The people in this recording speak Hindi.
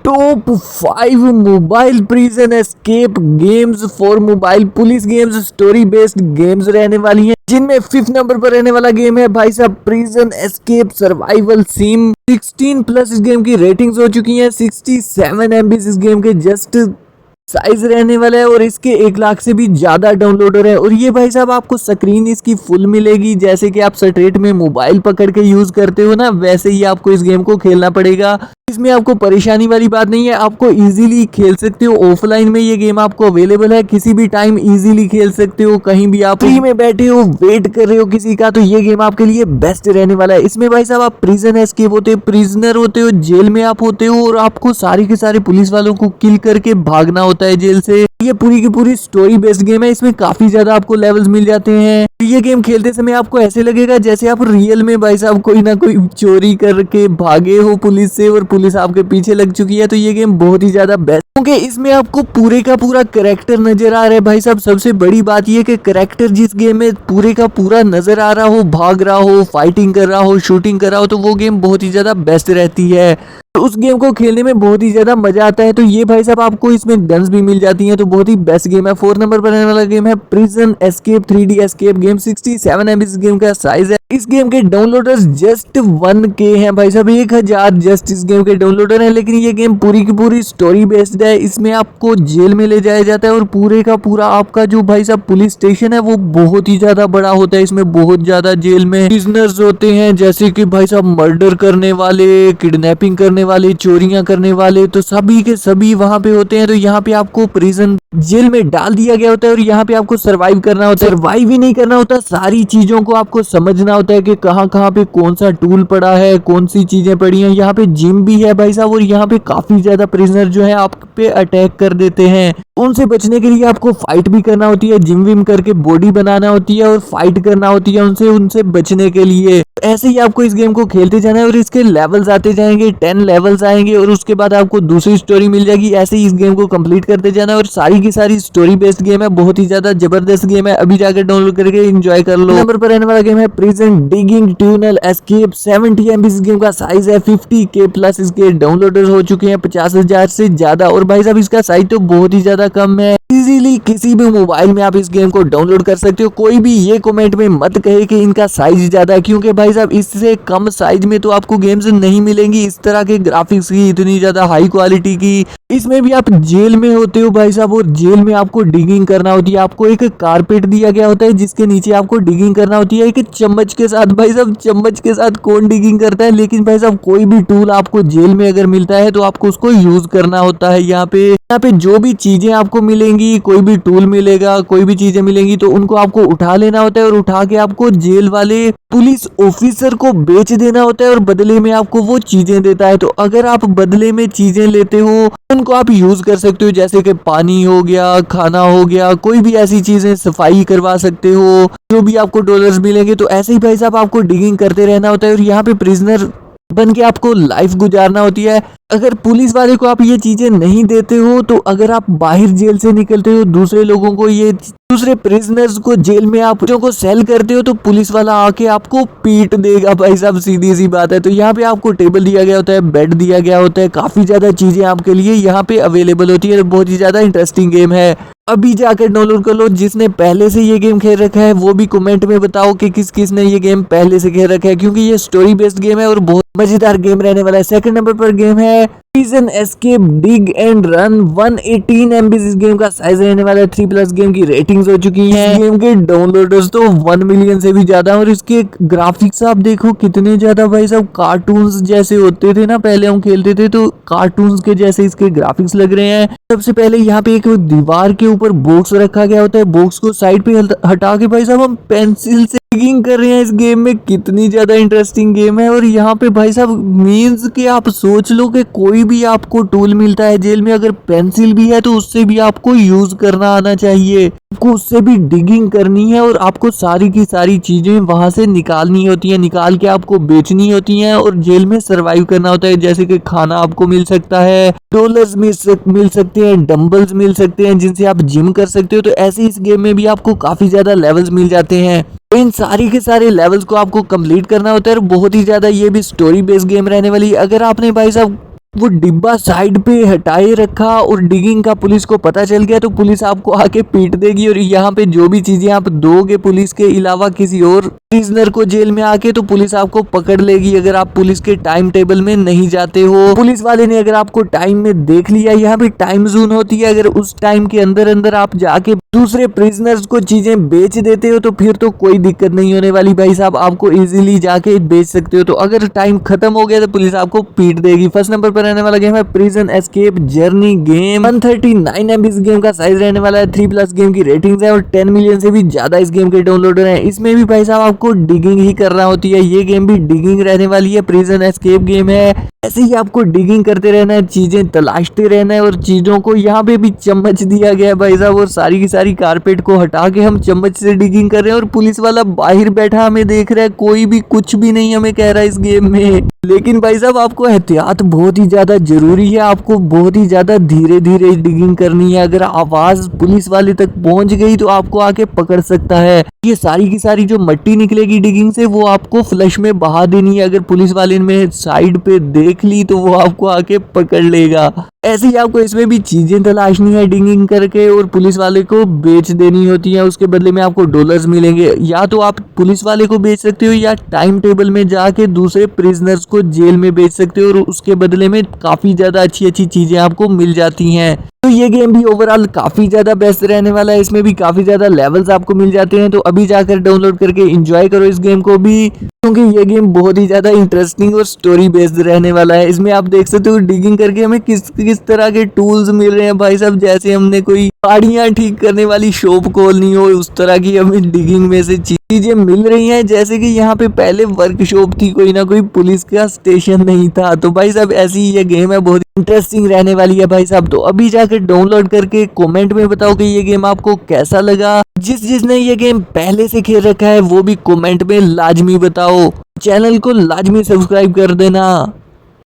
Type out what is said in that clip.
Top 5 mobile prison escape games for mobile police games story based games रहने वाली हैं, जिनमें 5th नंबर पर रहने वाला गेम है भाई साहब prison escape survival SIM. 16 plus इस गेम की रेटिंग्स हो चुकी हैं। 67 MB इस गेम के जस्ट साइज रहने वाला है और इसके 1 लाख से भी ज्यादा डाउनलोडर है। और ये भाई साहब आपको स्क्रीन इसकी फुल मिलेगी, जैसे कि आप स्ट्रेट में मोबाइल पकड़ के यूज करते हो ना, वैसे ही आपको इस गेम को खेलना पड़ेगा। इसमें आपको परेशानी वाली बात नहीं है, आपको इजीली खेल सकते हो। ऑफलाइन में ये गेम आपको अवेलेबल है, किसी भी टाइम इजीली खेल सकते हो। कहीं भी आप फ्री में बैठे हो, वेट कर रहे हो किसी का, तो ये गेम आपके लिए बेस्ट रहने वाला है। इसमें भाई साहब आप प्रिजन एस्केप होते हो, प्रिजनर होते हो, जेल में आप होते हो और आपको सारे के सारे पुलिस वालों को किल करके भागना होता है जेल से। ये पूरी की पूरी स्टोरी बेस्ड गेम है। इसमें काफी ज्यादा आपको लेवल्स मिल जाते हैं। ये गेम खेलते समय आपको ऐसे लगेगा जैसे आप रियल में भाई साहब कोई ना कोई चोरी करके भागे हो पुलिस से और पुलिस आपके पीछे लग चुकी है। तो ये गेम बहुत ही ज्यादा बेस्ट, क्योंकि इसमें आपको पूरे का पूरा कैरेक्टर नजर आ रहा है भाई साहब। सबसे बड़ी बात ये कि कैरेक्टर जिस गेम में पूरे का पूरा नजर आ रहा हो, भाग रहा हो, फाइटिंग कर रहा हो, शूटिंग कर रहा हो, तो वो गेम बहुत ही ज्यादा बेस्ट रहती है। तो उस गेम को खेलने में बहुत ही ज्यादा मजा आता है। तो ये भाई साहब आपको इसमें गन्स भी मिल जाती हैं, तो बहुत ही बेस्ट गेम है। 4 नंबर पर रहने वाला गेम है prison escape 3D escape game. 67 MB इस गेम का साइज है। इस गेम के डाउनलोडर्स जस्ट 1K हैं भाई साहब, 1000 जस्ट इस गेम के डाउनलोडर हैं। लेकिन ये गेम पूरी की पूरी स्टोरी बेस्ड है। इसमें आपको जेल में ले जाया जाता है और पूरे का पूरा आपका जो भाई साहब पुलिस स्टेशन है वो बहुत ही ज्यादा बड़ा होता है। इसमें बहुत ज्यादा जेल में प्रिजनर्स होते हैं, जैसे कि भाई साहब मर्डर करने वाले, किडनैपिंग करने वाले, चोरियां करने वाले, तो सभी के सभी वहां पे होते हैं। तो यहाँ पे आपको प्रिजन जेल में डाल दिया गया होता है और यहाँ पे आपको सरवाइव करना होता है। सरवाइव ही नहीं करना होता, सारी चीजों को आपको समझना होता है कि कहाँ कहाँ पे कौन सा टूल पड़ा है, कौन सी चीजें पड़ी हैं। यहाँ पे जिम भी है भाई साहब और यहाँ पे काफी ज्यादा प्रिजनर जो है आप पे अटैक कर देते हैं। उनसे बचने के लिए आपको फाइट भी करना होती है, जिम विम करके बॉडी बनाना होती है और फाइट करना होती है उनसे बचने के लिए। ऐसे ही आपको इस गेम को खेलते जाना है और इसके लेवल्स आते जाएंगे, 10 लेवल्स आएंगे और उसके बाद आपको दूसरी स्टोरी मिल जाएगी। ऐसे ही इस गेम को कंप्लीट करते जाना है और सारी की सारी स्टोरी बेस्ड गेम है, बहुत ही ज्यादा जबरदस्त गेम है। अभी जाकर डाउनलोड करके एंजॉय कर लो। नंबर पर रहने वाला गेम है prison digging tunnel escape. 70 MB इस गेम का साइज है। 50K प्लस इसके डाउनलोडर हो चुके हैं, 50,000 से ज्यादा। और भाई साहब इसका साइज तो बहुत ही ज्यादा कम है, इजीली किसी भी मोबाइल में आप इस गेम को डाउनलोड कर सकते हो। कोई भी ये कमेंट में मत कहे कि इनका साइज ज्यादा है, क्योंकि भाई साहब इससे कम साइज में तो आपको गेम्स नहीं मिलेंगी इस तरह के ग्राफिक्स की, इतनी ज्यादा हाई क्वालिटी की। इसमें भी आप जेल में होते हो भाई साहब और जेल में आपको डिगिंग करना होती है। आपको एक कारपेट दिया गया होता है जिसके नीचे आपको डिगिंग करना होती है एक चम्मच के साथ। भाई साहब चम्मच के साथ कौन डिगिंग करता है, लेकिन भाई साहब कोई भी टूल आपको जेल में अगर मिलता है तो आपको उसको यूज करना होता है। यहाँ पे जो भी चीजें आपको मिलेंगी, कोई भी टूल मिलेगा, कोई भी चीजें मिलेंगी, तो उनको आपको उठा लेना होता है और उठा के आपको जेल वाले पुलिस ऑफिसर को बेच देना होता है और बदले में आपको वो चीजें देता है। तो अगर आप बदले में चीजें लेते हो उनको आप यूज कर सकते हो, जैसे कि पानी हो गया, खाना हो गया, कोई भी ऐसी चीजें, सफाई करवा सकते हो, जो भी आपको डॉलर्स मिलेंगे। तो ऐसे ही भाई साहब आपको डिगिंग करते रहना होता है और यहाँ पे प्रिजनर बन के आपको लाइफ गुजारना होती है। अगर पुलिस वाले को आप ये चीजें नहीं देते हो, तो अगर आप बाहर जेल से निकलते हो, दूसरे लोगों को, ये दूसरे प्रिजनर्स को जेल में आप जो को सेल करते हो, तो पुलिस वाला आके आपको पीट देगा भाई साहब, सीधी सी बात है। तो यहाँ पे आपको टेबल दिया गया होता है, बेड दिया गया होता है, काफी ज्यादा चीजें आपके लिए यहाँ पे अवेलेबल होती है। बहुत ही ज्यादा इंटरेस्टिंग गेम है, अभी जाकर डाउनलोड कर लो। जिसने पहले से ये गेम खेल रखा है वो भी कमेंट में बताओ कि किस किस ने ये गेम पहले से खेल रखा है, क्योंकि ये स्टोरी बेस्ड गेम है और बहुत मजेदार गेम रहने वाला है। सेकंड नंबर पर गेम है prison escape dig and run. 118 MB इस गेम का साइज रहने वाला है। 3 प्लस गेम की रेटिंग्स हो चुकी हैं। गेम के डाउनलोडर्स तो 1 मिलियन से भी ज्यादा। और इसके ग्राफिक्स आप देखो कितने ज्यादा भाई साहब कार्टून्स जैसे होते थे ना, पहले हम खेलते थे तो कार्टून्स के जैसे इसके ग्राफिक्स लग रहे हैं। सबसे पहले यहाँ पे एक दीवार के ऊपर बॉक्स रखा गया होता है, बॉक्स को साइड पे हटा के भाई साहब हम पेंसिल से डिगिंग कर रहे हैं इस गेम में। कितनी ज्यादा इंटरेस्टिंग गेम है। और यहाँ पे भाई साहब मीन्स कि आप सोच लो कि कोई भी आपको टूल मिलता है जेल में, अगर पेंसिल भी है तो उससे भी आपको यूज करना आना चाहिए, आपको उससे भी डिगिंग करनी है और आपको सारी की सारी चीजें वहां से निकालनी होती है, निकाल के आपको बेचनी होती हैं और जेल में सरवाइव करना होता है। जैसे कि खाना आपको मिल सकता है, डॉलर्स मिल सकते हैं, डंबल्स मिल सकते हैं जिनसे आप जिम कर सकते हो। तो ऐसे इस गेम में भी आपको काफी ज्यादा लेवल्स मिल जाते हैं। इन सारी के सारे लेवल्स को आपको कंप्लीट करना होता है और बहुत ही ज्यादा ये भी स्टोरी बेस्ड गेम रहने वाली है। अगर आपने भाई साहब वो डिब्बा साइड पे हटाए रखा और डिगिंग का पुलिस को पता चल गया तो पुलिस आपको आके पीट देगी। और यहाँ पे जो भी चीजें आप दोगे पुलिस के अलावा किसी और प्रिजनर को जेल में आके, तो पुलिस आपको पकड़ लेगी अगर आप पुलिस के टाइम टेबल में नहीं जाते हो। पुलिस वाले ने अगर आपको टाइम में देख लिया, यहाँ पे टाइम जोन होती है, अगर उस टाइम के अंदर अंदर आप जाके दूसरे प्रिजनर्स को चीजें बेच देते हो तो फिर तो कोई दिक्कत नहीं होने वाली भाई साहब, आपको इजीली जाके बेच सकते हो। तो अगर टाइम खत्म हो गया तो पुलिस आपको पीट देगी। फर्स्ट नंबर पर रहने वाला गेम है prison escape journey game. 139 MB इस गेम का साइज रहने वाला है। 3+ गेम की रेटिंग्स है और 10 मिलियन से भी ज्यादा इस गेम के डाउनलोडर हैं। इसमें भी भाई साहब आपको डिगिंग ही करना होती है, ये गेम भी डिगिंग रहने वाली है। प्रिजन एस्केप गेम है, ऐसे ही आपको डिगिंग करते रहना है, चीजें तलाशते रहना है और चीजों को, यहाँ पे भी चम्मच दिया गया है भाई साहब, और सारी की सारी कारपेट को हटा के हम चम्मच से डिगिंग कर रहे हैं और पुलिस वाला बाहर बैठा हमें देख रहा है, कोई भी कुछ भी नहीं हमें कह रहा है इस गेम में। लेकिन भाई साहब आपको एहतियात बहुत ही ज्यादा जरूरी है, आपको बहुत ही ज्यादा धीरे धीरे डिगिंग करनी है। अगर आवाज पुलिस वाले तक पहुंच गई तो आपको आके पकड़ सकता है। ये सारी की सारी जो मट्टी निकलेगी डिगिंग से वो आपको फ्लश में बहा देनी है। अगर पुलिस वाले में साइड पे देख ली तो वो आपको आके पकड़ लेगा। ऐसे ही आपको इसमें भी चीजें तलाशनी है डिगिंग करके और पुलिस वाले को बेच देनी होती है, उसके बदले में आपको डॉलर्स मिलेंगे। या तो आप पुलिस वाले को बेच सकते हो या टाइम टेबल में जाके दूसरे प्रिजनर्स को जेल में बेच सकते हो और उसके बदले में काफी ज्यादा अच्छी अच्छी चीजें आपको मिल जाती हैं। तो ये गेम भी ओवरऑल काफी ज्यादा बेस्ट रहने वाला है, इसमें भी काफी ज्यादा लेवल्स आपको मिल जाते हैं। तो अभी जाकर डाउनलोड करके एंजॉय करो इस गेम को भी, क्योंकि ये गेम बहुत ही ज्यादा इंटरेस्टिंग और स्टोरी बेस्ड रहने वाला है। इसमें आप देख सकते हो डिगिंग करके हमें किस तरह के टूल्स मिल रहे हैं भाई साहब, जैसे हमने कोई गाड़ियां ठीक करने वाली शॉप खोलनी हो उस तरह की हमें डिगिंग में से चीजें मिल रही हैं। जैसे कि यहाँ पे पहले वर्कशॉप थी, कोई ना कोई पुलिस का स्टेशन नहीं था। तो भाई साहब ऐसी ये गेम है, बहुत इंटरेस्टिंग रहने वाली है भाई साहब। तो अभी जाकर डाउनलोड करके कमेंट में बताओ कि ये गेम आपको कैसा लगा। जिसने ये गेम पहले से खेल रखा है वो भी कमेंट में लाजमी बताओ। चैनल को लाजमी सब्सक्राइब कर देना।